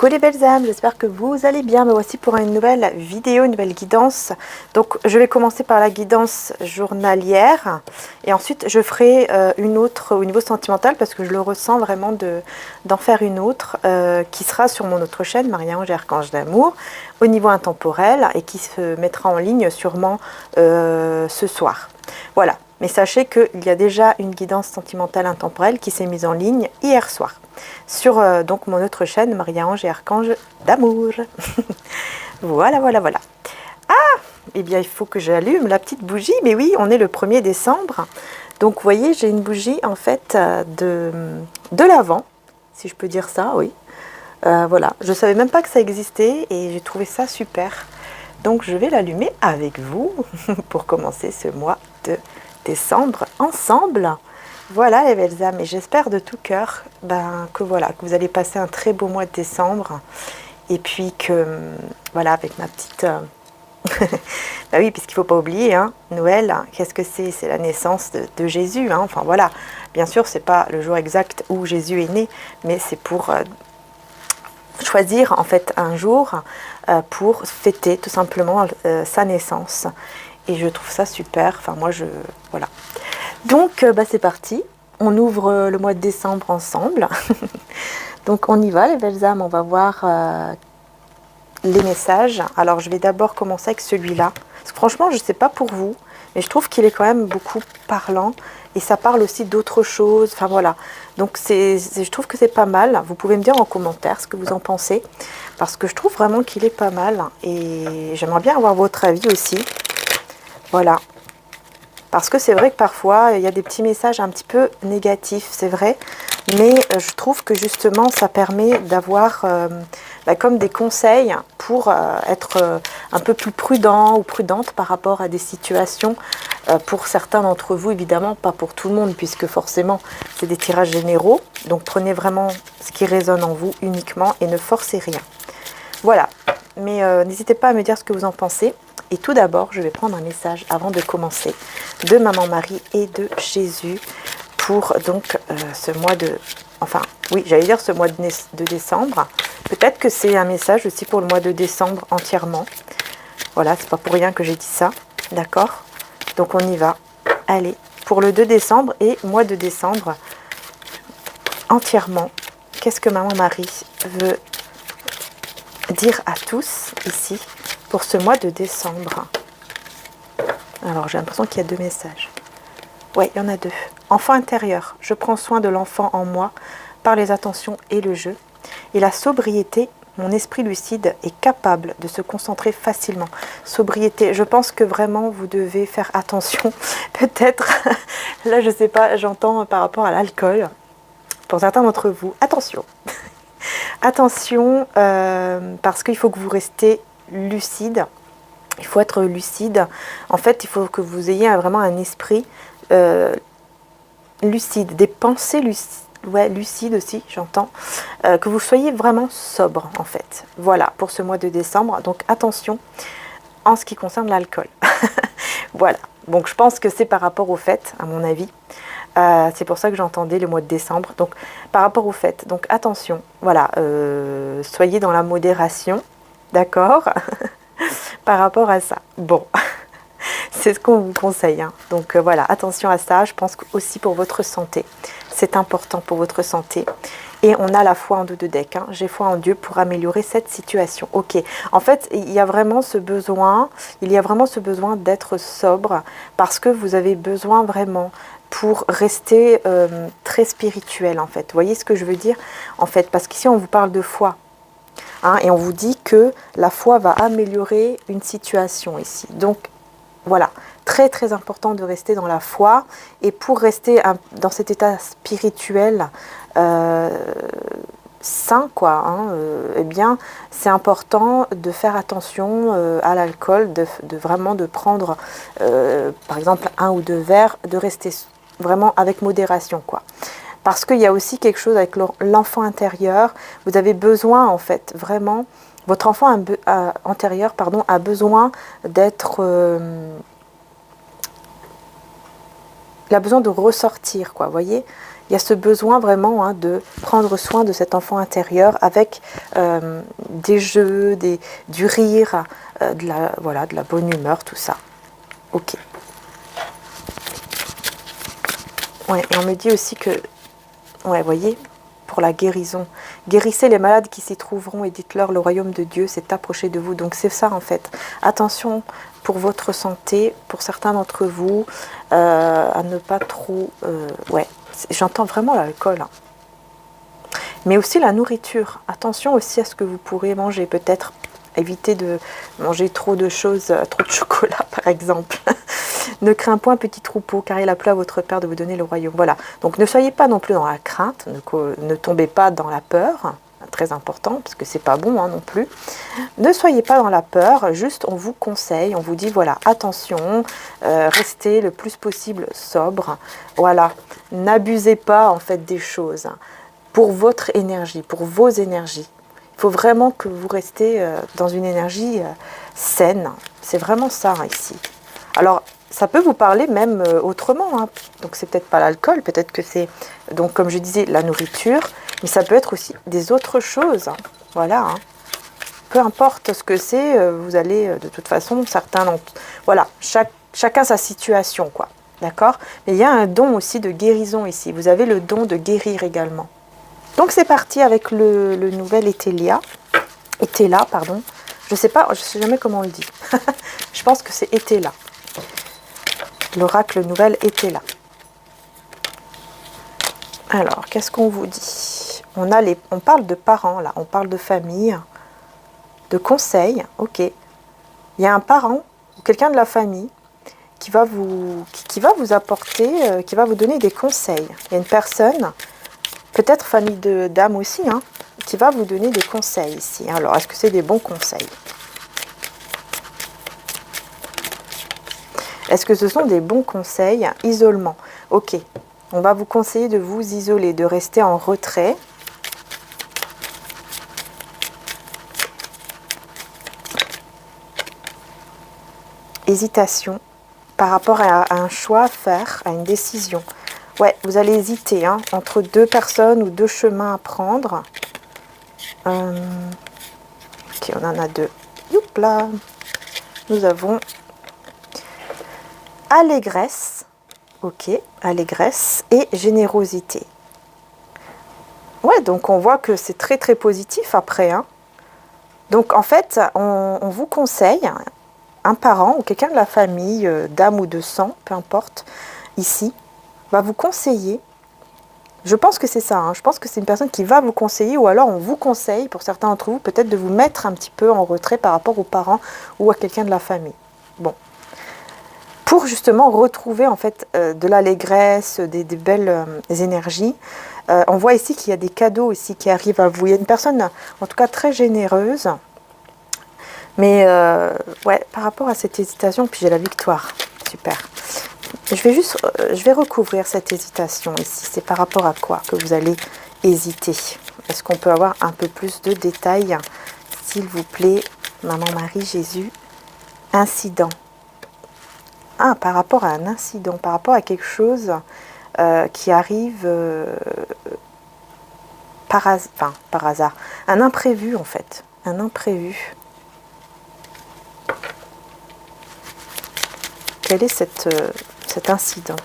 Coucou les belles âmes, j'espère que vous allez bien. Me voici pour une nouvelle vidéo, une nouvelle guidance. Donc je vais commencer par la guidance journalière et ensuite je ferai une autre au niveau sentimental parce que je le ressens vraiment d'en faire une autre qui sera sur mon autre chaîne, Marie-Ange et Archange d'amour, au niveau intemporel et qui se mettra en ligne sûrement ce soir. Voilà, mais sachez qu'il y a déjà une guidance sentimentale intemporelle qui s'est mise en ligne hier soir sur donc mon autre chaîne Marie-Ange et Archange d'amour. Voilà, voilà, voilà. Ah, eh bien il faut que j'allume la petite bougie, mais oui, on est le 1er décembre. Donc vous voyez, j'ai une bougie en fait de l'Avent, si je peux dire ça, oui. Voilà, je ne savais même pas que ça existait et j'ai trouvé ça super. Donc je vais l'allumer avec vous pour commencer ce mois de décembre ensemble. Voilà les belles âmes, et j'espère de tout cœur que voilà, que vous allez passer un très beau mois de décembre. Et puis que, voilà, avec ma petite... bah oui, puisqu'il ne faut pas oublier, hein, Noël, qu'est-ce que c'est? C'est la naissance de Jésus. Hein. Enfin voilà, bien sûr, ce n'est pas le jour exact où Jésus est né, mais c'est pour choisir en fait un jour pour fêter tout simplement sa naissance. Et je trouve ça super. Enfin moi, voilà. Donc, c'est parti. On ouvre le mois de décembre ensemble. Donc, on y va, les belles âmes. On va voir les messages. Alors, je vais d'abord commencer avec celui-là. Franchement, je ne sais pas pour vous, mais je trouve qu'il est quand même beaucoup parlant. Et ça parle aussi d'autres choses. Enfin, voilà. Donc, je trouve que c'est pas mal. Vous pouvez me dire en commentaire ce que vous en pensez. Parce que je trouve vraiment qu'il est pas mal. Et j'aimerais bien avoir votre avis aussi. Voilà. Parce que c'est vrai que parfois, il y a des petits messages un petit peu négatifs, c'est vrai. Mais je trouve que justement, ça permet d'avoir comme des conseils pour être un peu plus prudent ou prudente par rapport à des situations. Pour certains d'entre vous, évidemment, pas pour tout le monde, puisque forcément, c'est des tirages généraux. Donc prenez vraiment ce qui résonne en vous uniquement et ne forcez rien. Voilà. Mais n'hésitez pas à me dire ce que vous en pensez. Et tout d'abord, je vais prendre un message avant de commencer de Maman Marie et de Jésus pour donc ce mois de... Enfin, oui, j'allais dire ce mois de décembre. Peut-être que c'est un message aussi pour le mois de décembre entièrement. Voilà, c'est pas pour rien que j'ai dit ça. D'accord? Donc on y va. Allez, pour le 2 décembre et mois de décembre entièrement. Qu'est-ce que Maman Marie veut dire à tous ici pour ce mois de décembre? Alors, j'ai l'impression qu'il y a 2 messages. Oui, il y en a 2. Enfant intérieur. Je prends soin de l'enfant en moi par les attentions et le jeu. Et la sobriété, mon esprit lucide est capable de se concentrer facilement. Sobriété, je pense que vraiment vous devez faire attention. Peut-être, là je ne sais pas, j'entends par rapport à l'alcool. Pour certains d'entre vous, attention. Attention, parce qu'il faut que vous restez lucide. Il faut être lucide. En fait, il faut que vous ayez vraiment un esprit lucide, des pensées lucides, ouais, lucides aussi, j'entends. Que vous soyez vraiment sobre, en fait. Voilà, pour ce mois de décembre. Donc, attention en ce qui concerne l'alcool. Voilà. Donc, je pense que c'est par rapport aux fêtes, à mon avis. C'est pour ça que j'entendais le mois de décembre. Donc, par rapport aux fêtes. Donc, attention. Voilà. Soyez dans la modération. D'accord? Par rapport à ça. Bon, c'est ce qu'on vous conseille. Hein. Donc voilà, attention à ça. Je pense aussi pour votre santé. C'est important pour votre santé. Et on a la foi en 2 de deck. Hein. J'ai foi en Dieu pour améliorer cette situation. Ok. En fait, il y a vraiment ce besoin. Il y a vraiment ce besoin d'être sobre parce que vous avez besoin vraiment pour rester très spirituel en fait. Vous voyez ce que je veux dire? En fait, parce qu'ici on vous parle de foi. Hein, et on vous dit que la foi va améliorer une situation ici. Donc, voilà, très très important de rester dans la foi. Et pour rester dans cet état spirituel sain, quoi, hein, eh bien, c'est important de faire attention à l'alcool, vraiment de prendre, par exemple, 1 ou 2 verres, de rester vraiment avec modération, quoi. Parce qu'il y a aussi quelque chose avec l'enfant intérieur. Vous avez besoin, en fait, vraiment... Votre enfant antérieur, a besoin d'être il a besoin de ressortir, quoi, vous voyez. Il y a ce besoin vraiment hein, de prendre soin de cet enfant intérieur avec des jeux, du rire, voilà, de la bonne humeur, tout ça. Ok. Ouais, et on me dit aussi que, ouais, vous voyez, pour la guérison, guérissez les malades qui s'y trouveront et dites-leur le royaume de Dieu s'est approché de vous. Donc c'est ça en fait. Attention pour votre santé, pour certains d'entre vous, à ne pas trop... ouais, j'entends vraiment l'alcool. Hein. Mais aussi la nourriture. Attention aussi à ce que vous pourrez manger. Peut-être éviter de manger trop de choses, trop de chocolat par exemple. Ne crains point, petit troupeau, car il a plu à votre Père de vous donner le royaume. Voilà. Donc ne soyez pas non plus dans la crainte, ne tombez pas dans la peur, très important, parce que c'est pas bon hein, non plus. Ne soyez pas dans la peur, juste on vous conseille, on vous dit voilà, attention, restez le plus possible sobre. Voilà, n'abusez pas en fait des choses pour votre énergie, pour vos énergies. Il faut vraiment que vous restez dans une énergie saine. C'est vraiment ça hein, ici. Alors, ça peut vous parler même autrement. Hein. Donc, c'est peut-être pas l'alcool, peut-être que c'est, donc comme je disais, la nourriture, mais ça peut être aussi des autres choses. Hein. Voilà. Hein. Peu importe ce que c'est, vous allez de toute façon, certains... Voilà, chacun sa situation, quoi. D'accord? Mais il y a un don aussi de guérison ici. Vous avez le don de guérir également. Donc, c'est parti avec le nouvel Étéla, pardon. Je sais pas, je sais jamais comment on le dit. Je pense que c'est Étéla. L'oracle nouvelle Étéla. Alors, qu'est-ce qu'on vous dit? On parle de parents, là. On parle de famille, de conseils. Ok. Il y a un parent ou quelqu'un de la famille qui va vous apporter, qui va vous donner des conseils. Il y a une personne, peut-être famille d'âme aussi, hein, qui va vous donner des conseils ici. Alors, est-ce que c'est des bons conseils? Est-ce que ce sont des bons conseils? Isolement. Ok. On va vous conseiller de vous isoler, de rester en retrait. Hésitation par rapport à un choix à faire, à une décision. Ouais, vous allez hésiter hein, entre deux personnes ou deux chemins à prendre. Ok, on en a deux. Youpla. Nous avons allégresse. Ok, allégresse et générosité. Ouais, donc on voit que c'est très très positif après. Hein. Donc en fait, on vous conseille, un parent ou quelqu'un de la famille, d'âme ou de sang, peu importe, ici, va vous conseiller. Je pense que c'est ça, hein, je pense que c'est une personne qui va vous conseiller ou alors on vous conseille, pour certains d'entre vous, peut-être de vous mettre un petit peu en retrait par rapport aux parents ou à quelqu'un de la famille. Bon. Pour justement retrouver en fait de l'allégresse, des belles énergies. On voit ici qu'il y a des cadeaux ici qui arrivent à vous. Il y a une personne en tout cas très généreuse. Mais ouais, par rapport à cette hésitation, puis j'ai la victoire. Super. Je vais recouvrir cette hésitation ici. C'est par rapport à quoi que vous allez hésiter? Est-ce qu'on peut avoir un peu plus de détails, s'il vous plaît, Maman Marie, Jésus? Incident. Ah, par rapport à un incident, par rapport à quelque chose qui arrive par hasard. Un imprévu, en fait. Un imprévu. Quel est cet incident?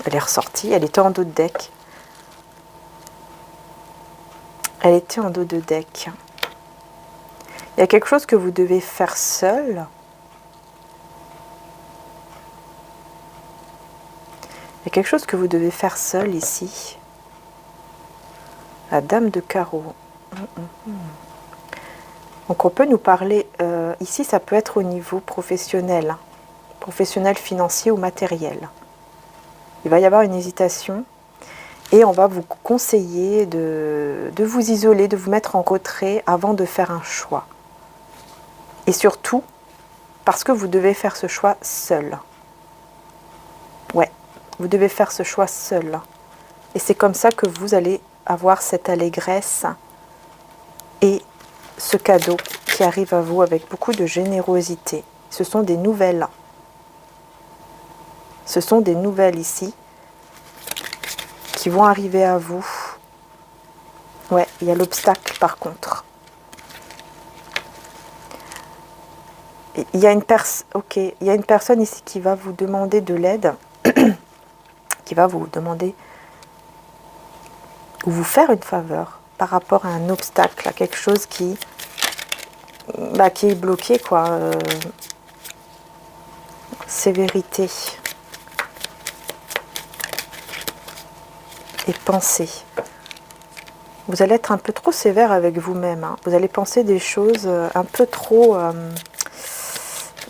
Elle est ressortie, elle était en dos de deck. Elle était en dos de deck. Il y a quelque chose que vous devez faire seul. Il y a quelque chose que vous devez faire seul ici. La dame de carreau. Donc on peut nous parler, ici ça peut être au niveau professionnel, professionnel, financier ou matériel. Il va y avoir une hésitation. Et on va vous conseiller de vous isoler, de vous mettre en retrait avant de faire un choix. Et surtout, parce que vous devez faire ce choix seul. Ouais, vous devez faire ce choix seul. Et c'est comme ça que vous allez avoir cette allégresse et ce cadeau qui arrive à vous avec beaucoup de générosité. Ce sont des nouvelles. Ce sont des nouvelles ici qui vont arriver à vous. Ouais, il y a l'obstacle par contre. Il y a une il y a une personne ici qui va vous demander de l'aide, qui va vous demander ou vous faire une faveur par rapport à un obstacle, à quelque chose qui est bloqué, quoi. Sévérité et pensée. Vous allez être un peu trop sévère avec vous-même. Hein. Vous allez penser des choses un peu trop...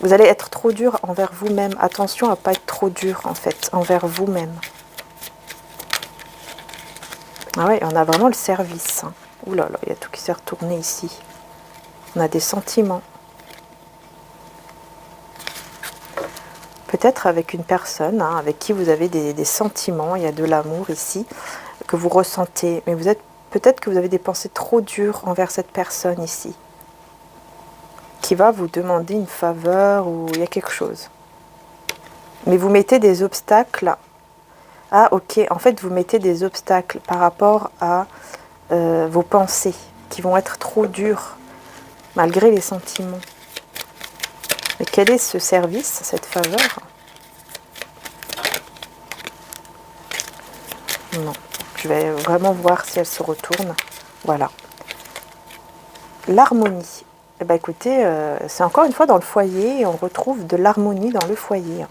vous allez être trop dur envers vous-même. Attention à ne pas être trop dur, en fait, envers vous-même. Ah ouais, on a vraiment le service. Hein. Ouh là là, il y a tout qui s'est retourné ici. On a des sentiments. Peut-être avec une personne hein, avec qui vous avez des sentiments. Il y a de l'amour ici que vous ressentez. Mais vous êtes peut-être que vous avez des pensées trop dures envers cette personne ici, qui va vous demander une faveur ou il y a quelque chose. Mais vous mettez des obstacles. Ah ok, en fait vous mettez des obstacles par rapport à vos pensées qui vont être trop dures malgré les sentiments. Mais quel est ce service, cette faveur? Non. Je vais vraiment voir si elle se retourne. Voilà. L'harmonie. Eh bien, écoutez, c'est encore une fois dans le foyer. On retrouve de l'harmonie dans le foyer.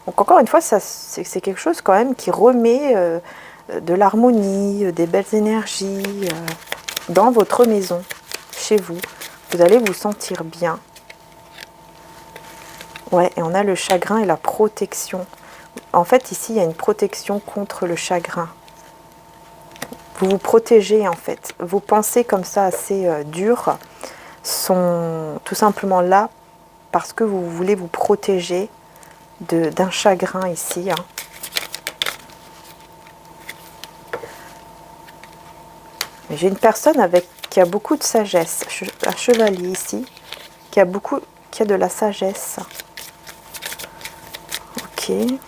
Donc encore une fois, c'est quelque chose quand même qui remet de l'harmonie, des belles énergies dans votre maison, chez vous. Vous allez vous sentir bien. Ouais, et on a le chagrin et la protection. En fait, ici, il y a une protection contre le chagrin. Vous vous protégez en fait. Vos pensées comme ça assez dures sont tout simplement là parce que vous voulez vous protéger d'un chagrin ici. Hein. J'ai une personne qui a beaucoup de sagesse, un chevalier ici, qui a de la sagesse. Ok. Et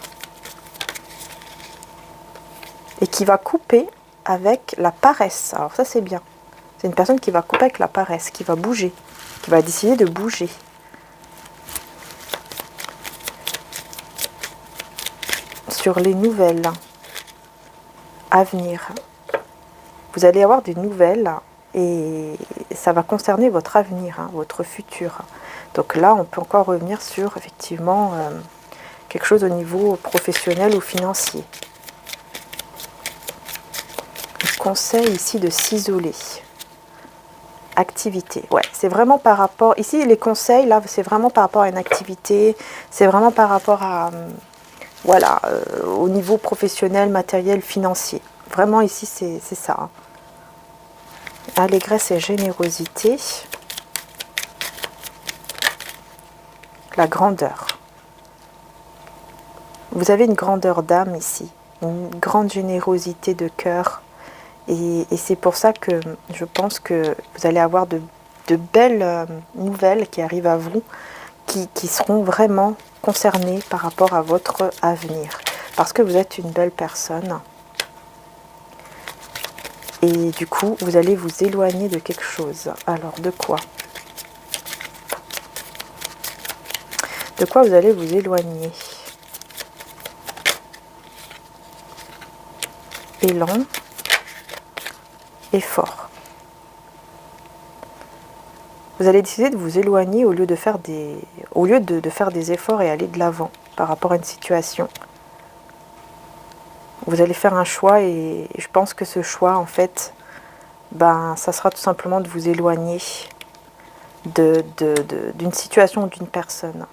qui va couper avec la paresse. Alors ça c'est bien. C'est une personne qui va couper avec la paresse, qui va bouger, qui va décider de bouger. Sur les nouvelles à venir. Vous allez avoir des nouvelles et ça va concerner votre avenir, hein, votre futur. Donc là, on peut encore revenir sur effectivement quelque chose au niveau professionnel ou financier. Conseil ici de s'isoler. Activité, ouais, c'est vraiment par rapport, ici les conseils, là, c'est vraiment par rapport à une activité, c'est vraiment par rapport à, voilà, au niveau professionnel, matériel, financier. Vraiment ici, c'est ça. Hein. Allégresse et générosité. La grandeur. Vous avez une grandeur d'âme ici, une grande générosité de cœur. Et c'est pour ça que je pense que vous allez avoir de belles nouvelles qui arrivent à vous, qui seront vraiment concernées par rapport à votre avenir. Parce que vous êtes une belle personne. Et du coup, vous allez vous éloigner de quelque chose. Alors, de quoi? De quoi vous allez vous éloigner? Élan. Effort. Vous allez décider de vous éloigner au lieu de faire des efforts et aller de l'avant par rapport à une situation. Vous allez faire un choix et je pense que ce choix, en fait, ça sera tout simplement de vous éloigner d'une situation ou d'une personne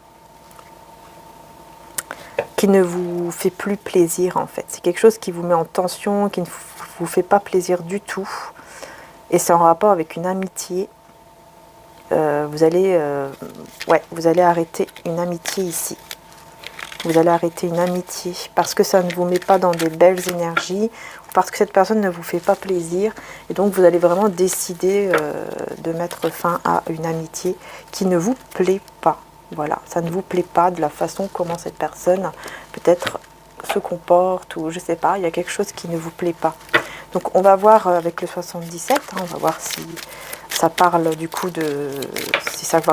qui ne vous fait plus plaisir, en fait. C'est quelque chose qui vous met en tension, qui ne vous fait pas plaisir du tout. Et c'est en rapport avec une amitié. Vous allez arrêter une amitié ici. Vous allez arrêter une amitié parce que ça ne vous met pas dans des belles énergies, parce que cette personne ne vous fait pas plaisir. Et donc vous allez vraiment décider de mettre fin à une amitié qui ne vous plaît pas. Voilà, ça ne vous plaît pas de la façon comment cette personne peut-être se comporte ou je sais pas, il y a quelque chose qui ne vous plaît pas. Donc on va voir avec le 77, hein, on va voir si ça parle du coup de... si ça va...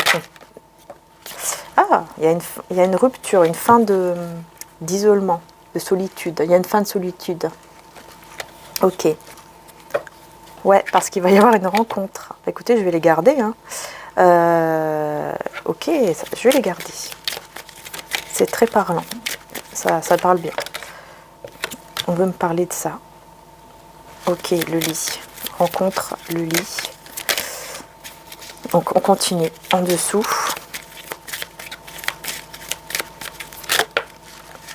Ah, il y a une rupture, une fin d'isolement, de solitude. Il y a une fin de solitude. Ok. Ouais, parce qu'il va y avoir une rencontre. Écoutez, je vais les garder. Hein. Ok, je vais les garder. C'est très parlant. Ça parle bien. On veut me parler de ça. Ok, le lit. Rencontre, le lit. Donc on continue. En dessous.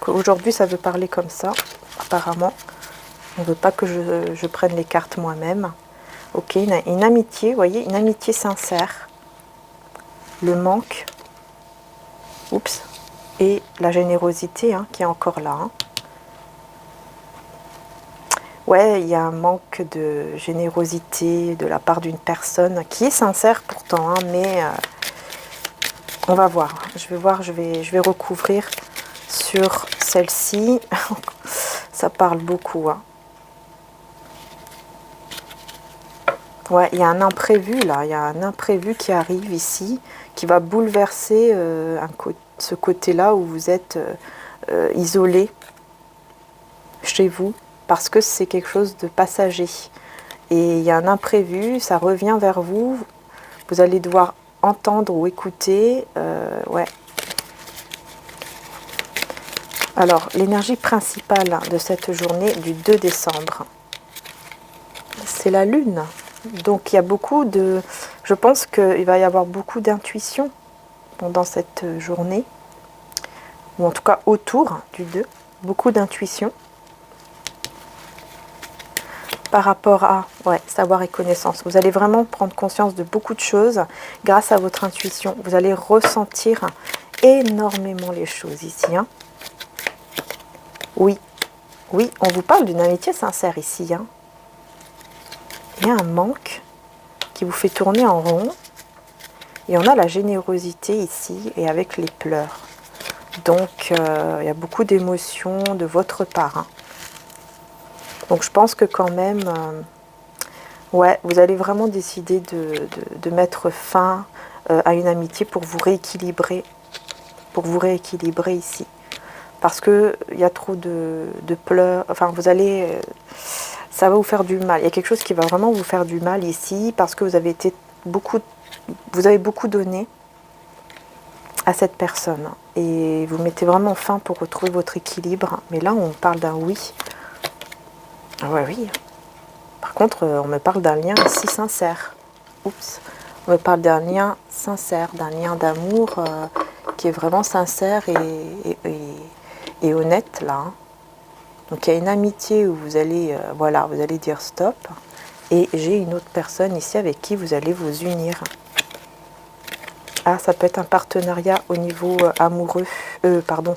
Aujourd'hui, ça veut parler comme ça, apparemment. On ne veut pas que je prenne les cartes moi-même. Ok, une amitié, vous voyez, une amitié sincère. Le manque. Oups. Et la générosité hein, qui est encore là. Hein. Ouais, il y a un manque de générosité de la part d'une personne qui est sincère pourtant, hein, mais on va voir. Je vais recouvrir sur celle-ci. Ça parle beaucoup. Hein. Ouais, il y a un imprévu là, il y a un imprévu qui arrive ici, qui va bouleverser ce côté-là où vous êtes isolé chez vous, parce que c'est quelque chose de passager. Et il y a un imprévu, ça revient vers vous, vous allez devoir entendre ou écouter. Ouais. Alors, l'énergie principale de cette journée du 2 décembre, c'est la Lune. Donc il y a beaucoup de... Je pense qu'il va y avoir beaucoup d'intuition pendant cette journée, ou en tout cas autour du 2, beaucoup d'intuition par rapport à savoir et connaissance. Vous allez vraiment prendre conscience de beaucoup de choses grâce à votre intuition. Vous allez ressentir énormément les choses ici. Hein. Oui, oui, on vous parle d'une amitié sincère ici. Hein. Il y a un manque qui vous fait tourner en rond. Et on a la générosité ici et avec les pleurs. Donc, il y a beaucoup d'émotions de votre part. Hein. Donc, je pense que quand même, ouais, vous allez vraiment décider de mettre fin à une amitié pour vous rééquilibrer. Pour vous rééquilibrer ici. Parce qu'il y a trop de pleurs. Enfin, vous allez... ça va vous faire du mal. Il y a quelque chose qui va vraiment vous faire du mal ici parce que vous avez beaucoup donné à cette personne et vous mettez vraiment fin pour retrouver votre équilibre. Mais là, on parle d'un oui. Ah ouais, oui. Par contre, on me parle d'un lien si sincère. Oups. On me parle d'un lien sincère, d'un lien d'amour qui est vraiment sincère et honnête là. Hein. Donc il y a une amitié où vous allez, voilà, vous allez dire stop. Et j'ai une autre personne ici avec qui vous allez vous unir. Ah, ça peut être un partenariat au niveau amoureux. Pardon.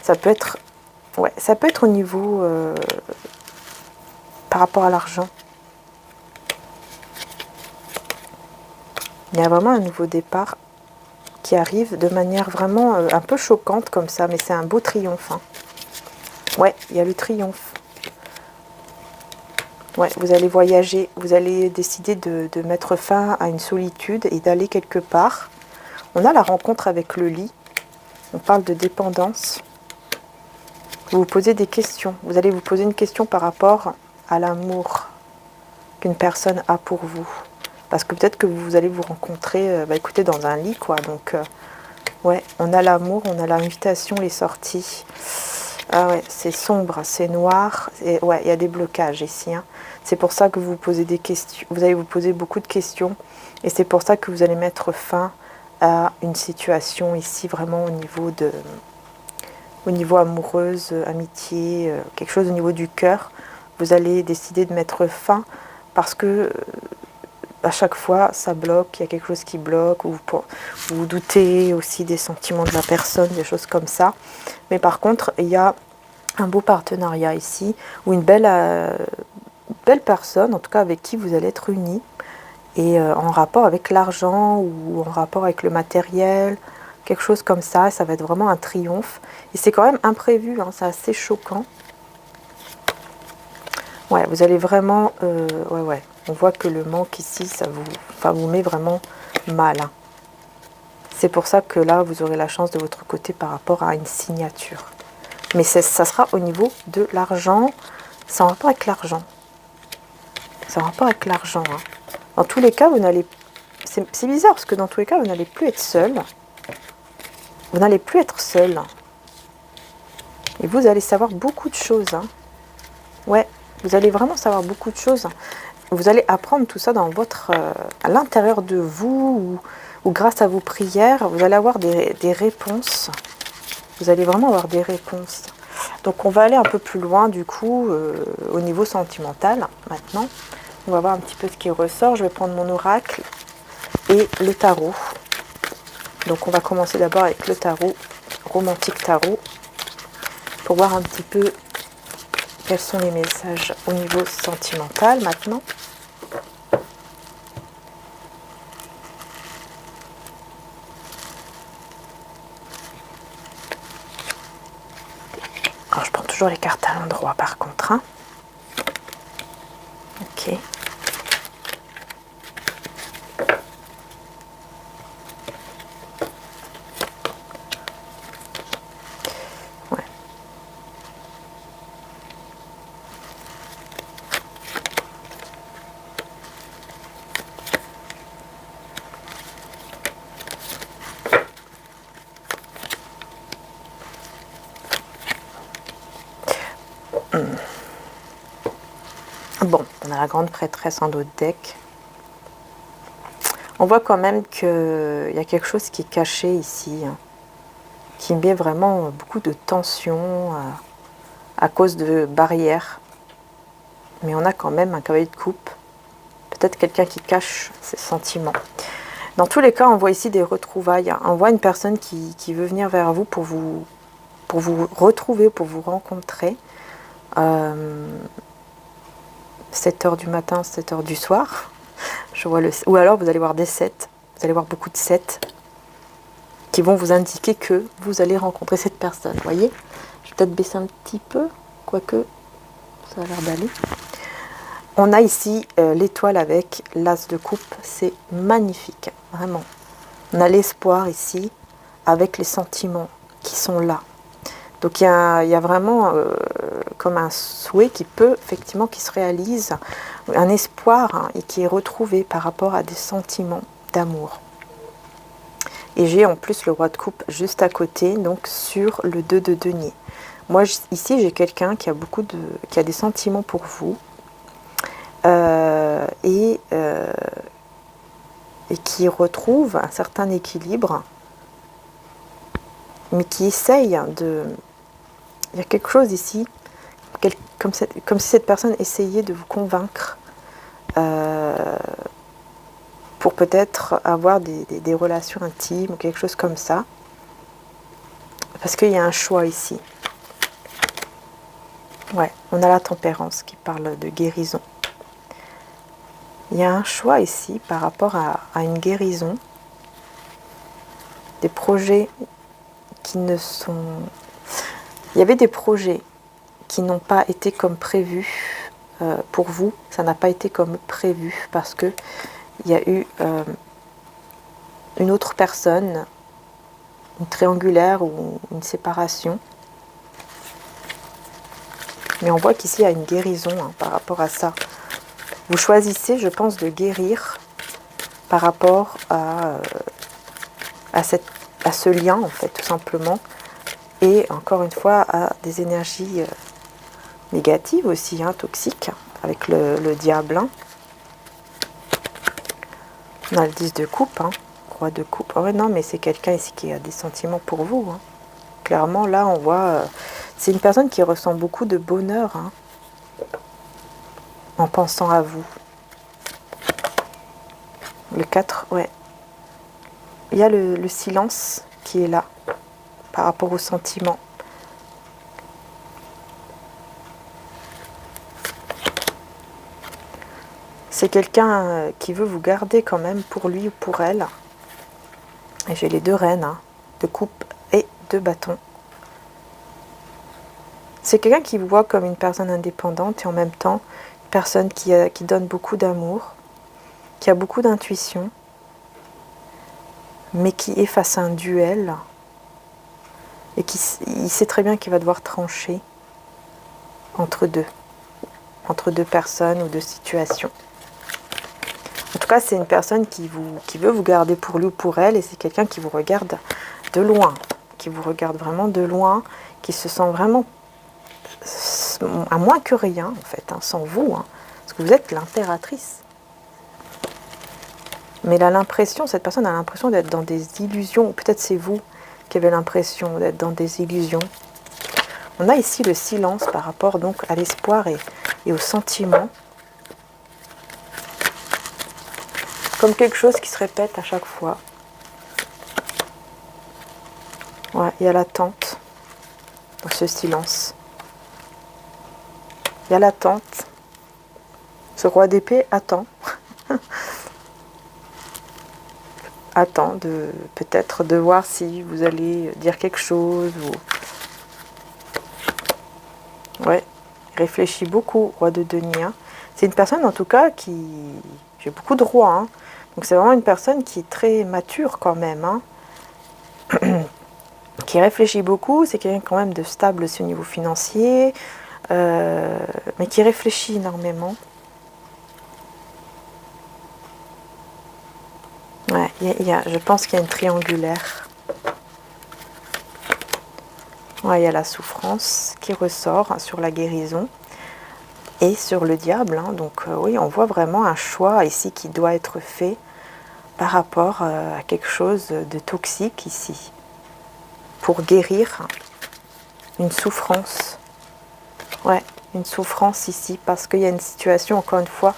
Ça peut être, ouais, ça peut être au niveau par rapport à l'argent. Il y a vraiment un nouveau départ qui arrive de manière vraiment un peu choquante comme ça, mais c'est un beau triomphe. Hein. Ouais, il y a le triomphe. Ouais, vous allez voyager, vous allez décider de mettre fin à une solitude et d'aller quelque part. On a la rencontre avec le lit. On parle de dépendance. Vous vous posez des questions. Vous allez vous poser une question par rapport à l'amour qu'une personne a pour vous. Parce que peut-être que vous allez vous rencontrer, écoutez, dans un lit, quoi. Donc, ouais, on a l'amour, on a l'invitation, les sorties. Ah ouais, c'est sombre, c'est noir. Et ouais, il y a des blocages ici. Hein. C'est pour ça que vous posez des questions. Vous allez vous poser beaucoup de questions. Et c'est pour ça que vous allez mettre fin à une situation ici, vraiment au niveau amoureuse, amitié, quelque chose au niveau du cœur. Vous allez décider de mettre fin parce que à chaque fois ça bloque, il y a quelque chose qui bloque, ou vous doutez aussi des sentiments de la personne, des choses comme ça. Mais par contre, il y a un beau partenariat ici, ou une belle personne, en tout cas avec qui vous allez être unis, et en rapport avec l'argent, ou en rapport avec le matériel, quelque chose comme ça, et ça va être vraiment un triomphe. Et c'est quand même imprévu, hein, c'est assez choquant. Ouais, vous allez vraiment... ouais. On voit que le manque ici, ça vous met vraiment mal. Hein. C'est pour ça que là, vous aurez la chance de votre côté par rapport à une signature. Mais ça sera au niveau de l'argent. C'est en rapport avec l'argent. C'est en rapport avec l'argent. Hein. Dans tous les cas, vous n'allez... C'est bizarre, parce que dans tous les cas, vous n'allez plus être seul. Vous n'allez plus être seul. Et vous allez savoir beaucoup de choses. Hein. Ouais, vous allez vraiment savoir beaucoup de choses. Vous allez apprendre tout ça dans votre, à l'intérieur de vous, ou grâce à vos prières, vous allez avoir des réponses. Vous allez vraiment avoir des réponses. Donc on va aller un peu plus loin du coup, au niveau sentimental. Maintenant, on va voir un petit peu ce qui ressort. Je vais prendre mon oracle et le tarot. Donc on va commencer d'abord avec le tarot, romantique tarot, pour voir un petit peu quels sont les messages au niveau sentimental maintenant. Alors je prends toujours les cartes à l'endroit par contre. Hein. Ok. Ouais. Bon, on a la grande prêtresse en dos de deck. On voit quand même qu'il y a quelque chose qui est caché ici, hein, qui met vraiment beaucoup de tension à cause de barrières. Mais on a quand même un cavalier de coupe. Peut-être quelqu'un qui cache ses sentiments. Dans tous les cas, on voit ici des retrouvailles. On voit une personne qui veut venir vers vous pour vous retrouver, pour vous rencontrer. 7h du matin, 7h du soir. Je vois ou alors vous allez voir des 7. Vous allez voir beaucoup de 7 qui vont vous indiquer que vous allez rencontrer cette personne. Vous voyez? Je vais peut-être baisser un petit peu, quoique ça a l'air d'aller. On a ici l'étoile avec l'as de coupe. C'est magnifique, vraiment. On a l'espoir ici avec les sentiments qui sont là. Donc il y a vraiment comme un souhait qui peut, effectivement, qui se réalise, un espoir, hein, et qui est retrouvé par rapport à des sentiments d'amour. Et j'ai en plus le roi de coupe juste à côté, donc sur le 2 de denier. Moi ici j'ai quelqu'un qui a des sentiments pour vous, et qui retrouve un certain équilibre, mais qui essaye de... Il y a quelque chose ici, comme si cette personne essayait de vous convaincre pour peut-être avoir des relations intimes ou quelque chose comme ça. Parce qu'il y a un choix ici. Ouais, on a la tempérance qui parle de guérison. Il y a un choix ici par rapport à une guérison. Des projets qui ne sont... Il y avait des projets qui n'ont pas été comme prévu pour vous. Ça n'a pas été comme prévu parce que il y a eu une autre personne, une triangulaire ou une séparation. Mais on voit qu'ici il y a une guérison, hein, par rapport à ça. Vous choisissez, je pense, de guérir par rapport à ce lien, en fait, tout simplement. Et encore une fois, à des énergies négatives aussi, hein, toxiques, avec le diable. Hein. On a le 10 de coupe, hein, roi de coupe. Oh, ouais, non, mais c'est quelqu'un ici qui a des sentiments pour vous. Hein. Clairement, là, on voit... c'est une personne qui ressent beaucoup de bonheur, hein, en pensant à vous. Le 4, ouais. Il y a le silence qui est là, par rapport au sentiment. C'est quelqu'un qui veut vous garder quand même pour lui ou pour elle. Et j'ai les deux reines, hein, de coupe et de bâton. C'est quelqu'un qui vous voit comme une personne indépendante et en même temps une personne qui donne beaucoup d'amour, qui a beaucoup d'intuition, mais qui est face à un duel et il sait très bien qu'il va devoir trancher entre deux personnes ou deux situations. En tout cas, c'est une personne qui veut vous garder pour lui ou pour elle, et c'est quelqu'un qui vous regarde de loin, qui vous regarde vraiment de loin, qui se sent vraiment à moins que rien, en fait, hein, sans vous, hein, parce que vous êtes l'impératrice. Mais elle a l'impression, cette personne a l'impression d'être dans des illusions, ou peut-être c'est vous qui avez l'impression d'être dans des illusions. On a ici le silence par rapport donc à l'espoir et au sentiment. Comme quelque chose qui se répète à chaque fois. Ouais, il y a l'attente dans ce silence. Il y a l'attente. Ce roi d'épée attend. Attend de peut-être de voir si vous allez dire quelque chose. Ouais, il réfléchit beaucoup, roi de denier. Hein. C'est une personne en tout cas qui... J'ai beaucoup de rois. Hein. Donc c'est vraiment une personne qui est très mature quand même. Hein. Qui réfléchit beaucoup. C'est quelqu'un quand même de stable aussi au niveau financier. Mais qui réfléchit énormément. Ouais, je pense qu'il y a une triangulaire. Ouais, il y a la souffrance qui ressort hein, sur la guérison et sur le diable. Hein. Donc oui, on voit vraiment un choix ici qui doit être fait par rapport à quelque chose de toxique ici. Pour guérir une souffrance. Ouais, une souffrance ici parce qu'il y a une situation, encore une fois,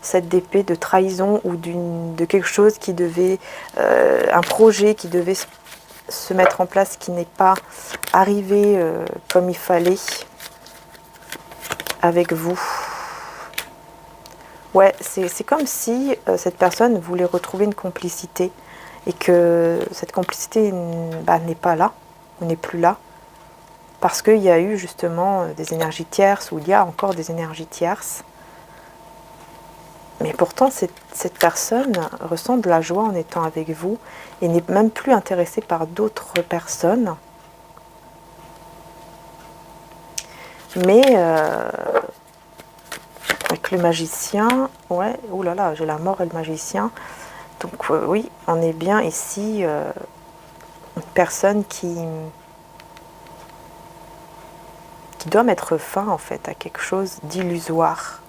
cette épée de trahison ou de quelque chose qui devait, un projet qui devait se mettre en place qui n'est pas arrivé comme il fallait avec vous. Ouais, c'est comme si cette personne voulait retrouver une complicité et que cette complicité n'est pas là, ou n'est plus là, parce qu'il y a eu justement des énergies tierces ou il y a encore des énergies tierces. Mais pourtant, cette personne ressent de la joie en étant avec vous et n'est même plus intéressée par d'autres personnes. Mais avec le magicien, ouais, oh là là, j'ai la mort et le magicien. Donc oui, on est bien ici une personne qui doit mettre fin en fait à quelque chose d'illusoire.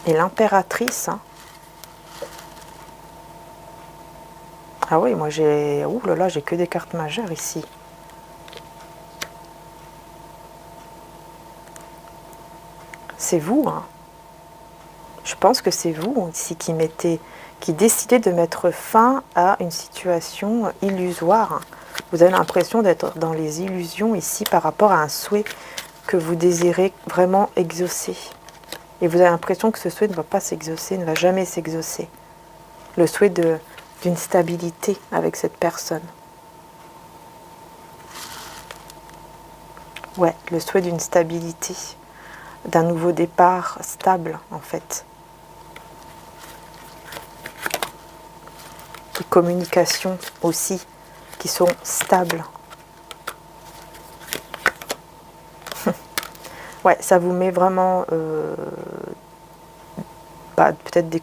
Et l'impératrice, hein. Ah oui, moi j'ai... Ouh là là, j'ai que des cartes majeures ici. C'est vous, hein. Je pense que c'est vous ici qui décidez de mettre fin à une situation illusoire. Vous avez l'impression d'être dans les illusions ici par rapport à un souhait que vous désirez vraiment exaucer. Et vous avez l'impression que ce souhait ne va pas s'exaucer, ne va jamais s'exaucer. Le souhait d'une stabilité avec cette personne. Ouais, le souhait d'une stabilité, d'un nouveau départ stable en fait. De communication aussi, qui sont stables. Ouais, ça vous met vraiment peut-être des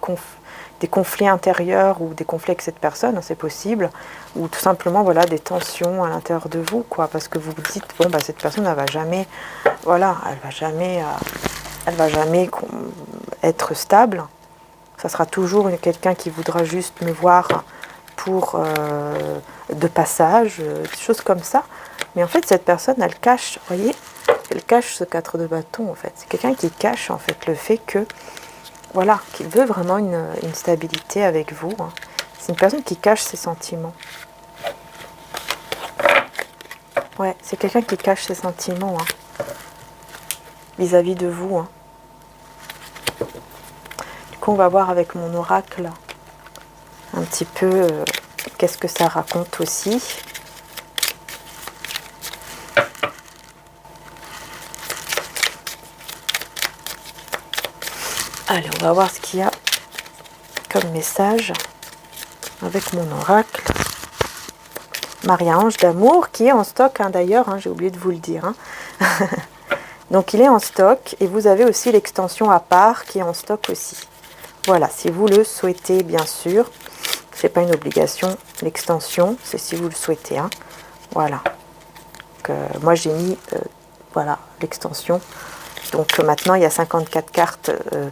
conflits intérieurs ou des conflits avec cette personne, c'est possible, ou tout simplement voilà des tensions à l'intérieur de vous, quoi, parce que vous vous dites bon bah cette personne elle va jamais, voilà, elle va jamais être stable. Ça sera toujours quelqu'un qui voudra juste me voir pour de passage, des choses comme ça. Mais en fait cette personne elle cache, vous voyez, Elle cache ce 4 de bâton en fait. C'est quelqu'un qui cache en fait le fait que, voilà, qu'il veut vraiment une stabilité avec vous. Hein. C'est une personne qui cache ses sentiments. Ouais, c'est quelqu'un qui cache ses sentiments vis-à-vis de vous. Hein. Du coup, on va voir avec mon oracle un petit peu qu'est-ce que ça raconte aussi. Allez, on va voir ce qu'il y a comme message avec mon oracle. Maria-Ange d'amour qui est en stock hein, d'ailleurs, hein, j'ai oublié de vous le dire. Hein. Donc il est en stock et vous avez aussi l'extension à part qui est en stock aussi. Voilà, si vous le souhaitez bien sûr. C'est pas une obligation, l'extension, c'est si vous le souhaitez. Hein. Voilà. Donc, moi j'ai mis voilà l'extension. Donc maintenant il y a 54 cartes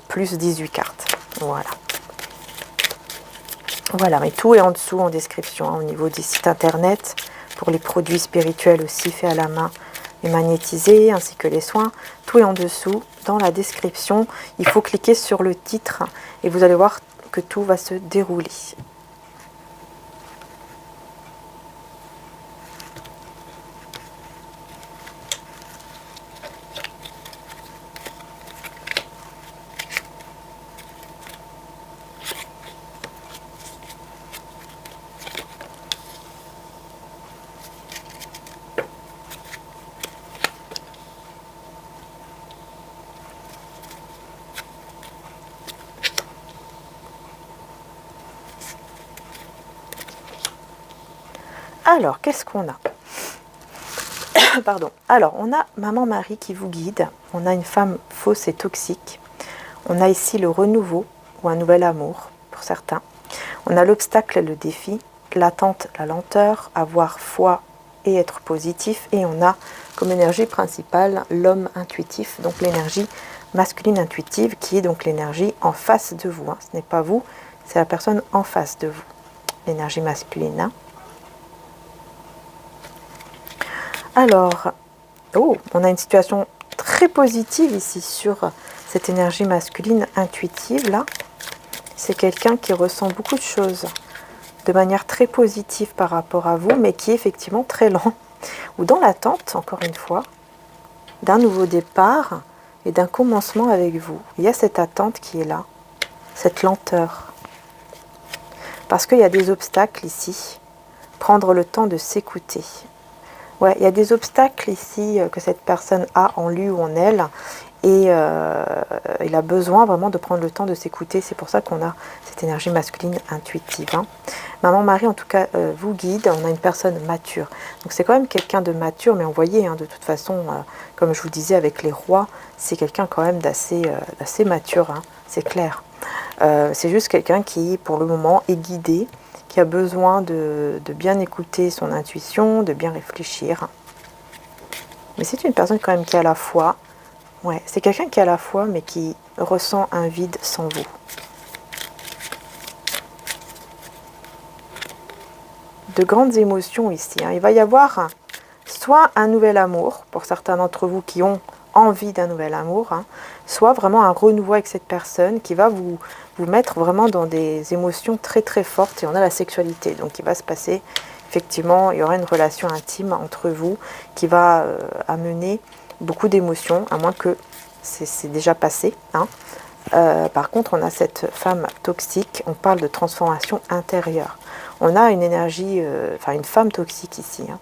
plus 18 cartes. Voilà. Voilà, mais tout est en dessous en description, hein, au niveau des sites internet, pour les produits spirituels aussi faits à la main et magnétisés, ainsi que les soins. Tout est en dessous dans la description. Il faut cliquer sur le titre et vous allez voir que tout va se dérouler. Alors, qu'est-ce qu'on a? Pardon. Alors, on a Maman Marie qui vous guide. On a une femme fausse et toxique. On a ici le renouveau ou un nouvel amour pour certains. On a l'obstacle et le défi, l'attente, la lenteur, avoir foi et être positif. Et on a comme énergie principale l'homme intuitif, donc l'énergie masculine intuitive qui est donc l'énergie en face de vous. Hein. Ce n'est pas vous, c'est la personne en face de vous. L'énergie masculine. Hein. Alors, on a une situation très positive ici sur cette énergie masculine intuitive là. C'est quelqu'un qui ressent beaucoup de choses de manière très positive par rapport à vous, mais qui est effectivement très lent, ou dans l'attente, encore une fois, d'un nouveau départ et d'un commencement avec vous. Il y a cette attente qui est là, cette lenteur. Parce qu'il y a des obstacles ici. Prendre le temps de s'écouter. Ouais, il y a des obstacles ici que cette personne a en lui ou en elle et il a besoin vraiment de prendre le temps de s'écouter. C'est pour ça qu'on a cette énergie masculine intuitive. Hein. Maman Marie, en tout cas, vous guide. On a une personne mature. Donc c'est quand même quelqu'un de mature, mais on voyait hein, de toute façon, comme je vous disais avec les rois, c'est quelqu'un quand même d'assez mature, hein, c'est clair. C'est juste quelqu'un qui, pour le moment, est guidé, qui a besoin de bien écouter son intuition, de bien réfléchir. Mais c'est une personne quand même qui a la foi. Ouais, c'est quelqu'un qui a la foi, mais qui ressent un vide sans vous. De grandes émotions ici. Hein. Il va y avoir soit un nouvel amour, pour certains d'entre vous qui ont envie d'un nouvel amour, hein, soit vraiment un renouveau avec cette personne qui va vous mettre vraiment dans des émotions très très fortes. Et on a la sexualité, donc il va se passer, effectivement, il y aura une relation intime entre vous qui va amener beaucoup d'émotions, à moins que c'est déjà passé. Hein. Par contre, on a cette femme toxique, on parle de transformation intérieure. On a une énergie, enfin une femme toxique ici. Hein.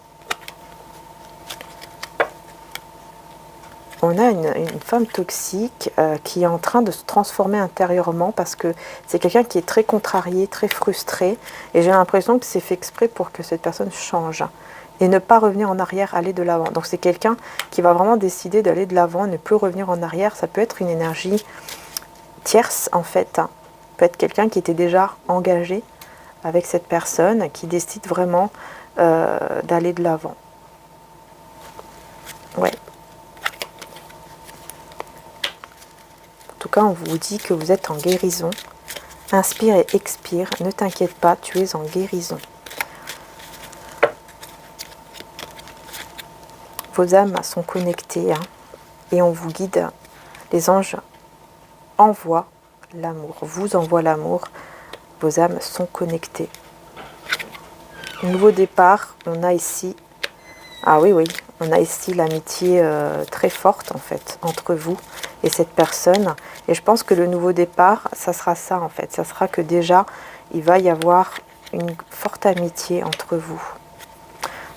On a une femme toxique qui est en train de se transformer intérieurement parce que c'est quelqu'un qui est très contrarié, très frustré. Et j'ai l'impression que c'est fait exprès pour que cette personne change et ne pas revenir en arrière, aller de l'avant. Donc c'est quelqu'un qui va vraiment décider d'aller de l'avant, ne plus revenir en arrière. Ça peut être une énergie tierce en fait. Hein. Ça peut être quelqu'un qui était déjà engagé avec cette personne, qui décide vraiment d'aller de l'avant. Ouais. En tout cas, on vous dit que vous êtes en guérison. Inspire et expire. Ne t'inquiète pas, tu es en guérison. Vos âmes sont connectées. Hein. et on vous guide. Les anges envoient l'amour, vous envoient l'amour. Vos âmes sont connectées. Nouveau départ, on a ici, ah oui, oui, on a ici l'amitié très forte en fait entre vous et cette personne. Et je pense que le nouveau départ, ça sera ça en fait. Ça sera que déjà, il va y avoir une forte amitié entre vous.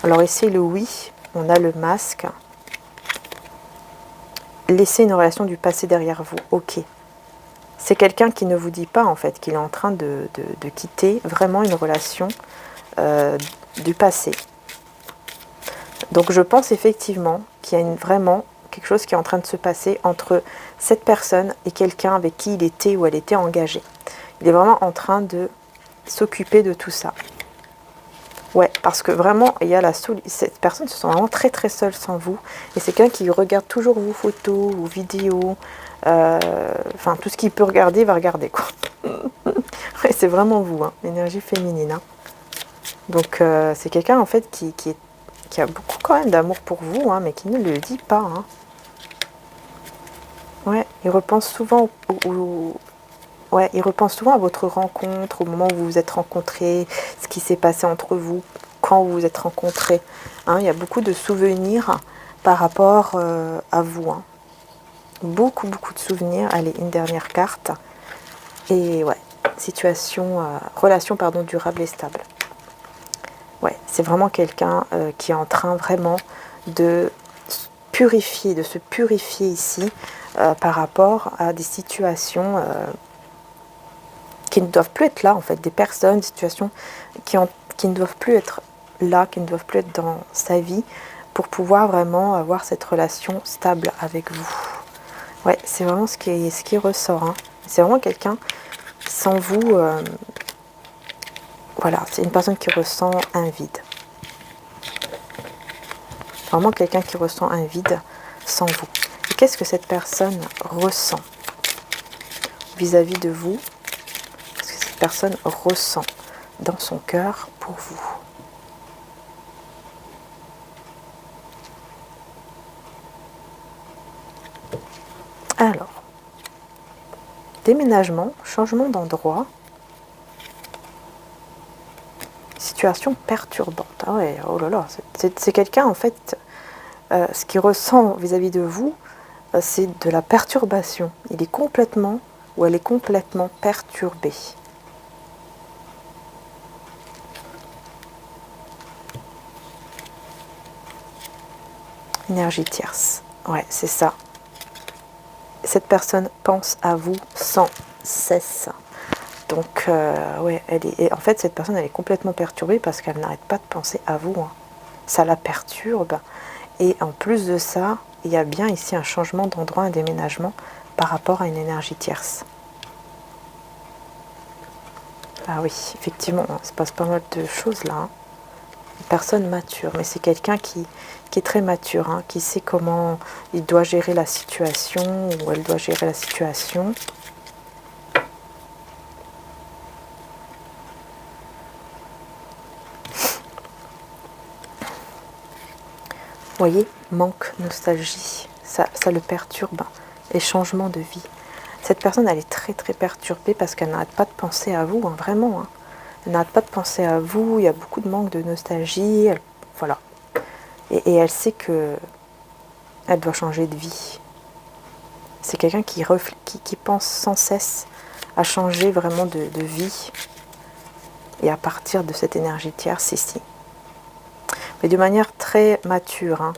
Alors ici, le oui, on a le masque. Laissez une relation du passé derrière vous. Ok. C'est quelqu'un qui ne vous dit pas en fait qu'il est en train de quitter vraiment une relation du passé. Donc je pense effectivement qu'il y a vraiment quelque chose qui est en train de se passer entre cette personne et quelqu'un avec qui il était ou elle était engagée. Il est vraiment en train de s'occuper de tout ça. Ouais, parce que vraiment, il y a cette personne se sent vraiment très très seule sans vous. Et c'est quelqu'un qui regarde toujours vos photos, vos vidéos. Enfin, tout ce qu'il peut regarder, il va regarder, quoi. Ouais, c'est vraiment vous, hein, l'énergie féminine. Hein. Donc, c'est quelqu'un, en fait, qui a beaucoup quand même d'amour pour vous, hein, mais qui ne le dit pas. Hein. Ouais, il repense souvent ouais, il repense souvent à votre rencontre, au moment où vous vous êtes rencontrés, ce qui s'est passé entre vous, quand vous vous êtes rencontrés. Hein, il y a beaucoup de souvenirs par rapport à vous. Hein. Beaucoup, beaucoup de souvenirs. Allez, une dernière carte. Et ouais, relation pardon, durable et stable. Ouais, c'est vraiment quelqu'un qui est en train vraiment de se purifier ici par rapport à des situations qui ne doivent plus être là, en fait, des personnes, des situations qui ne doivent plus être là, qui ne doivent plus être dans sa vie pour pouvoir vraiment avoir cette relation stable avec vous. Ouais, c'est vraiment ce qui ressort. Hein. C'est vraiment quelqu'un, sans vous, voilà, c'est une personne qui ressent un vide. Vraiment quelqu'un qui ressent un vide sans vous. Et qu'est-ce que cette personne ressent vis-à-vis de vous? Qu'est-ce que cette personne ressent dans son cœur pour vous? Alors, déménagement, changement d'endroit, situation perturbante. Ah ouais, oh là là, c'est quelqu'un en fait, ce qu'il ressent vis-à-vis de vous, c'est de la perturbation. Il est complètement, ou elle est complètement perturbée. Énergie tierce. Ouais, c'est ça. Cette personne pense à vous sans cesse. Donc, ouais, en fait, cette personne, elle est complètement perturbée parce qu'elle n'arrête pas de penser à vous. Hein. Ça la perturbe. Et en plus de ça, il y a bien ici un changement d'endroit, un déménagement par rapport à une énergie tierce. Ah oui, effectivement, il se passe pas mal de choses là. Hein. Une personne mature, mais c'est quelqu'un qui est très mature, hein, qui sait comment il doit gérer la situation ou elle doit gérer la situation. Vous voyez, manque, nostalgie, ça le perturbe, les changements de vie. Cette personne, elle est très très perturbée parce qu'elle n'arrête pas de penser à vous, hein, vraiment. Hein. Elle n'arrête pas de penser à vous, il y a beaucoup de manque de nostalgie, voilà. Et elle sait que elle doit changer de vie. C'est quelqu'un qui pense sans cesse à changer vraiment de vie et à partir de cette énergie tierce ici. Mais de manière très mature, hein.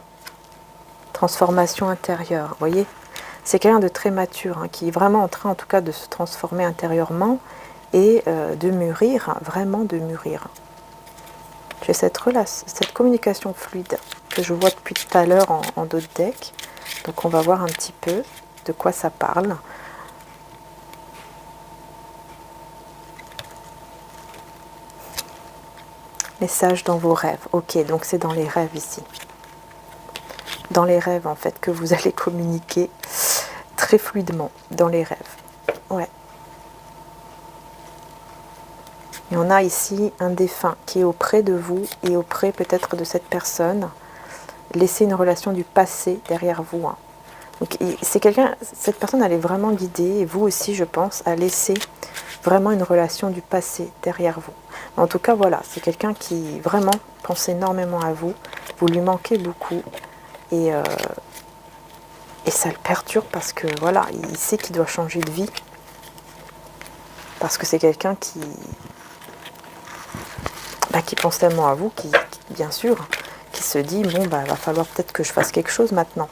Transformation intérieure, vous voyez. C'est quelqu'un de très mature, hein, qui est vraiment en train en tout cas de se transformer intérieurement et de mûrir, vraiment de mûrir. J'ai cette communication fluide que je vois depuis tout à l'heure en dos de deck. Donc on va voir un petit peu de quoi ça parle. Message dans vos rêves. Ok, donc c'est dans les rêves ici. Dans les rêves en fait que vous allez communiquer très fluidement. Dans les rêves. Ouais. Et on a ici un défunt qui est auprès de vous et auprès peut-être de cette personne. Laissez une relation du passé derrière vous. Hein. Donc, c'est quelqu'un, cette personne, elle est vraiment guidée, et vous aussi, je pense, à laisser vraiment une relation du passé derrière vous. En tout cas, voilà, c'est quelqu'un qui vraiment pense énormément à vous. Vous lui manquez beaucoup, et ça le perturbe parce que, voilà, il sait qu'il doit changer de vie. Parce que c'est quelqu'un qui pense tellement à vous, bien sûr, qui se dit, bon, va falloir peut-être que je fasse quelque chose maintenant.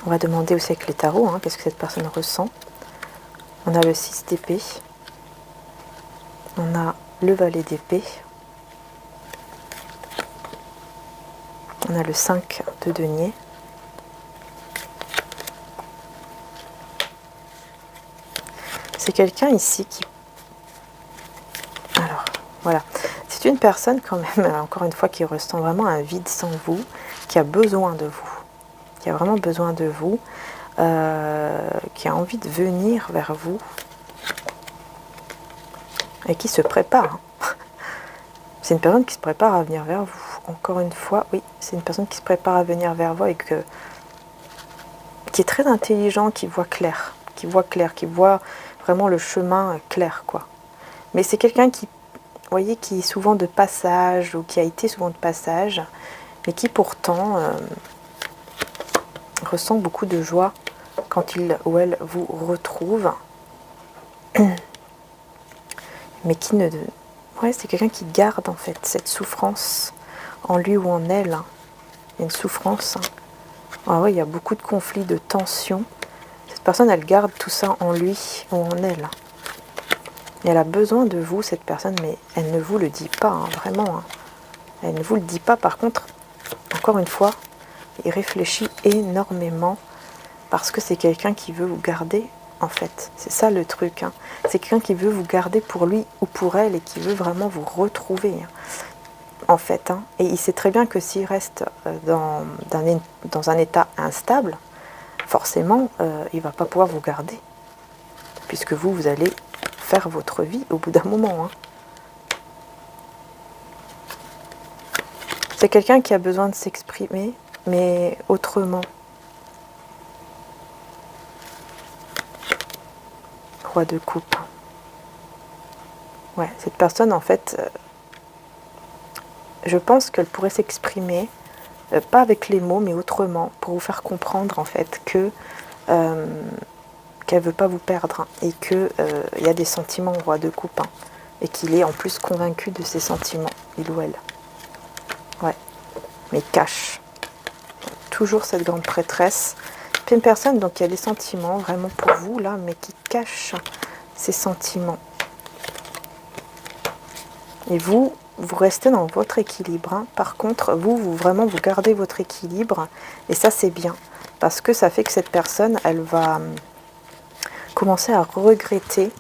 On va demander aussi avec les tarots, qu'est-ce que cette personne ressent. On a le 6 d'épée. On a le valet d'épée. On a le 5 de denier. C'est quelqu'un ici qui... Alors, voilà. C'est une personne quand même, encore une fois, qui ressent vraiment un vide sans vous, qui a besoin de vous. Qui a vraiment besoin de vous. Qui a envie de venir vers vous. Et qui se prépare. C'est une personne qui se prépare à venir vers vous. Encore une fois, oui, c'est une personne qui se prépare à venir vers vous et qui est très intelligent, qui voit clair, qui voit vraiment le chemin clair, quoi. Mais c'est quelqu'un qui, vous voyez, qui est souvent de passage ou qui a été souvent de passage, mais qui pourtant ressent beaucoup de joie quand il ou elle vous retrouve. Mais qui ne... Ouais, c'est quelqu'un qui garde en fait cette souffrance en lui ou en elle. Il y a une souffrance. Ah ouais, il y a beaucoup de conflits, de tensions. Cette personne, elle garde tout ça en lui ou en elle. Et elle a besoin de vous, cette personne, mais elle ne vous le dit pas, vraiment. Elle ne vous le dit pas. Par contre, encore une fois, il réfléchit énormément parce que c'est quelqu'un qui veut vous garder, en fait. C'est ça le truc. C'est quelqu'un qui veut vous garder pour lui ou pour elle et qui veut vraiment vous retrouver. En fait, et il sait très bien que s'il reste dans un état instable, forcément, il ne va pas pouvoir vous garder, puisque vous allez faire votre vie au bout d'un moment. C'est quelqu'un qui a besoin de s'exprimer, mais autrement. Roi de coupe. Ouais, cette personne, en fait... je pense qu'elle pourrait s'exprimer, pas avec les mots, mais autrement, pour vous faire comprendre en fait que qu'elle ne veut pas vous perdre et qu'il y a des sentiments au roi de coupe et qu'il est en plus convaincu de ses sentiments, il ou elle. Ouais, mais cache. Toujours cette grande prêtresse. Puis une personne donc qui a des sentiments vraiment pour vous là, mais qui cache ses sentiments. Et vous restez dans votre équilibre. Par contre, vous vraiment, vous gardez votre équilibre. Et ça, c'est bien. Parce que ça fait que cette personne, elle va commencer à regretter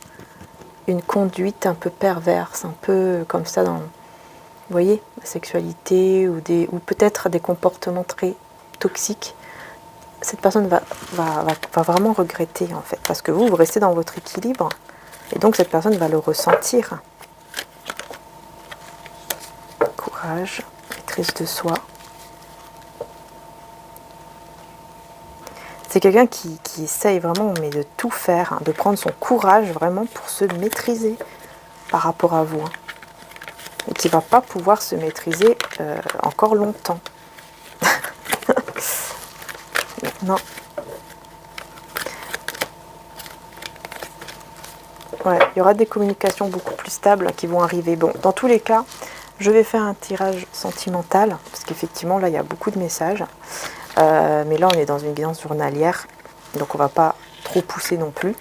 une conduite un peu perverse, un peu comme ça dans, vous voyez, la sexualité ou peut-être des comportements très toxiques. Cette personne va vraiment regretter, en fait. Parce que vous restez dans votre équilibre. Et donc, cette personne va le ressentir. Courage, maîtrise de soi. C'est quelqu'un qui essaye vraiment mais de tout faire, de prendre son courage vraiment pour se maîtriser par rapport à vous. Et qui ne va pas pouvoir se maîtriser encore longtemps. Non. Ouais, il y aura des communications beaucoup plus stables qui vont arriver. Bon, dans tous les cas, je vais faire un tirage sentimental, parce qu'effectivement, là, il y a beaucoup de messages. Mais là, on est dans une guidance journalière, donc on ne va pas trop pousser non plus.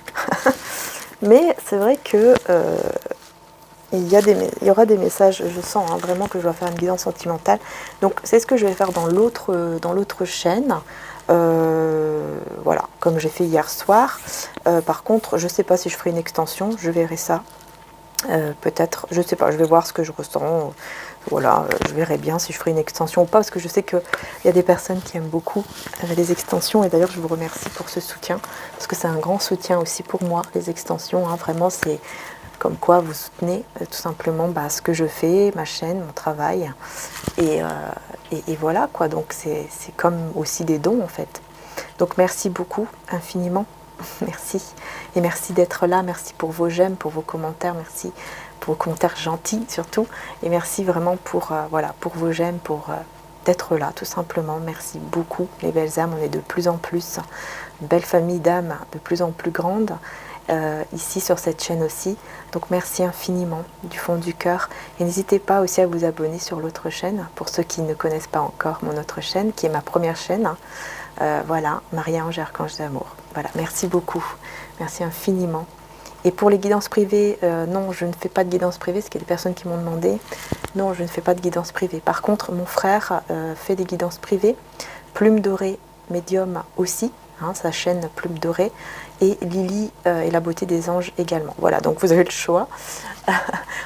Mais c'est vrai que il y aura des messages, je sens vraiment que je dois faire une guidance sentimentale. Donc c'est ce que je vais faire dans l'autre chaîne. Voilà, comme j'ai fait hier soir. Par contre, je ne sais pas si je ferai une extension, je verrai ça. Peut-être, je ne sais pas, je vais voir ce que je ressens. Voilà, je verrai bien si je ferai une extension ou pas, parce que je sais qu'il y a des personnes qui aiment beaucoup les extensions, et d'ailleurs je vous remercie pour ce soutien, parce que c'est un grand soutien aussi pour moi, les extensions, vraiment comme quoi vous soutenez tout simplement ce que je fais, ma chaîne, mon travail, et voilà quoi. Donc c'est comme aussi des dons en fait. Donc merci beaucoup, infiniment, merci. Et merci d'être là, merci pour vos j'aime, pour vos commentaires, merci pour vos commentaires gentils surtout, et merci vraiment pour, voilà, pour vos j'aime, pour d'être là tout simplement. Merci beaucoup les belles âmes, on est de plus en plus, une belle famille d'âmes de plus en plus grande, ici sur cette chaîne aussi. Donc merci infiniment du fond du cœur, et n'hésitez pas aussi à vous abonner sur l'autre chaîne, pour ceux qui ne connaissent pas encore mon autre chaîne, qui est ma première chaîne. Voilà, Marie-Ange Archange d'amour. Voilà, merci beaucoup, merci infiniment. Et pour les guidances privées, non, je ne fais pas de guidance privée, c'est qu'il y a des personnes qui m'ont demandé. Non, je ne fais pas de guidance privée. Par contre, mon frère fait des guidances privées, Plume Dorée Médium aussi, hein, sa chaîne Plume Dorée, et Lily et la beauté des anges également. Voilà, donc vous avez le choix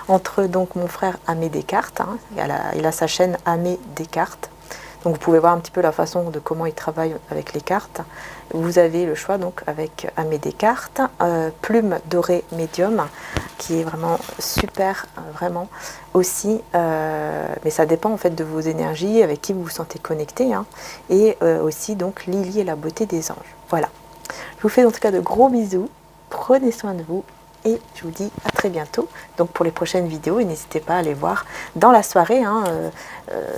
entre donc mon frère Amé Descartes, hein, il a sa chaîne Amé Descartes. Donc vous pouvez voir un petit peu la façon de comment il travaille avec les cartes. Vous avez le choix donc avec Amé Descartes, Plume Dorée Médium, qui est vraiment super, vraiment aussi, mais ça dépend en fait de vos énergies, avec qui vous vous sentez connecté, hein, et aussi donc Lily et la beauté des anges. Voilà. Je vous fais en tout cas de gros bisous, prenez soin de vous, et je vous dis à très bientôt donc pour les prochaines vidéos, et n'hésitez pas à aller voir dans la soirée, hein,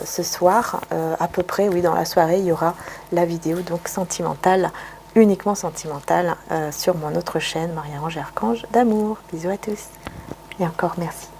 ce soir à peu près, oui, dans la soirée il y aura la vidéo donc sentimentale, uniquement sentimentale, sur mon autre chaîne Marie-Ange Archange d'amour. Bisous à tous et encore merci.